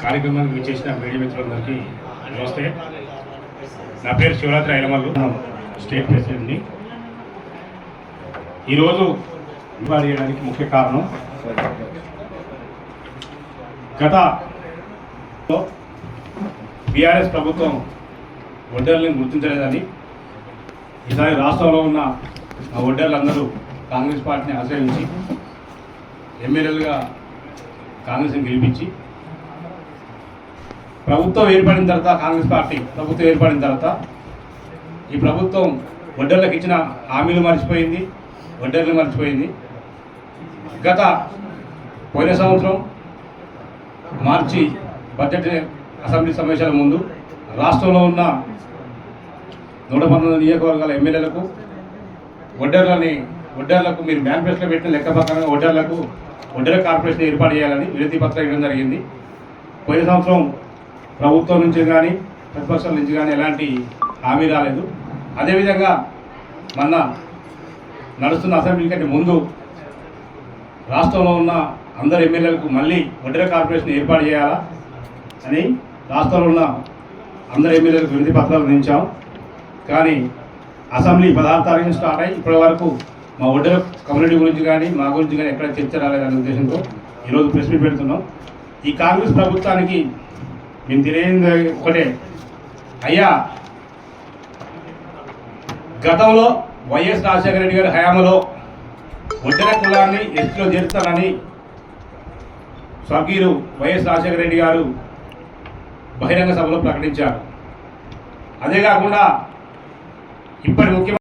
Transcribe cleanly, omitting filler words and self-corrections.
కార్యక్రమానికి విచ్చేసిన మీడియా మిత్రులందరికీ నమస్తే. నా పేరు శివరాత్రి ఐలమల్లు, స్టేట్ ప్రెసిడెంట్ని. ఈరోజు వివాద చేయడానికి ముఖ్య కారణం గత బీఆర్ఎస్ ప్రభుత్వం ఒడ్డర్లను గుర్తించలేదని ఈసారి రాష్ట్రంలో ఉన్న ఒడ్డర్లందరూ కాంగ్రెస్ పార్టీని ఆశ్రయించి ఎమ్మెల్యేలుగా కాంగ్రెస్ని గెలిపించి ప్రభుత్వం ఏర్పడిన తర్వాత కాంగ్రెస్ పార్టీ ప్రభుత్వం ఏర్పడిన తర్వాత ఈ ప్రభుత్వం ఒడ్డర్లకు ఇచ్చిన హామీలు మర్చిపోయింది, ఒడ్డర్లు మర్చిపోయింది. గత పోయిన సంవత్సరం మార్చి బడ్జెట్ అసెంబ్లీ సమావేశాల ముందు రాష్ట్రంలో ఉన్న 119 నియోజకవర్గాల ఎమ్మెల్యేలకు ఒడ్డర్లకు మీరు మేనిఫెస్టోలో పెట్టిన లెక్క ప్రకారంగా ఒడ్డర్ల కార్పొరేషన్ ఏర్పాటు చేయాలని వినతి పత్రం ఇవ్వడం జరిగింది. పోయిన సంవత్సరం ప్రభుత్వం నుంచి కానీ ప్రతిపక్షాల నుంచి కానీ ఎలాంటి హామీ రాలేదు. అదేవిధంగా మొన్న నడుస్తున్న అసెంబ్లీ కంటే ముందు రాష్ట్రంలో ఉన్న అందరు ఎమ్మెల్యేలకు మళ్ళీ ఒడ్డెర కార్పొరేషన్ ఏర్పాటు చేయాలా అని రాష్ట్రంలో ఉన్న అందరు ఎమ్మెల్యేలకు వినతి పత్రాలు అందించాం. కానీ అసెంబ్లీ 16 తారీఖున స్టార్ట్ అయ్యి ఇప్పటి వరకు మా ఒడ్డెర కమ్యూనిటీ గురించి కానీ మా గురించి కానీ ఎక్కడ చర్చ రాలేదనే ఉద్దేశంతో ఈరోజు ప్రెస్ మీట్ పెడుతున్నాం. ఈ కాంగ్రెస్ ప్రభుత్వానికి మేము తెలియదు ఒకటే, అయ్యా గతంలో వైఎస్ రాజశేఖర రెడ్డి గారి హయాంలో ఒడ్డెర కులాన్ని ఎస్టీలో చేరుస్తానని స్వర్గీయులు వైఎస్ రాజశేఖర రెడ్డి గారు బహిరంగ సభలో ప్రకటించారు. అదే కాకుండా ఇప్పటి ముఖ్యమంత్రి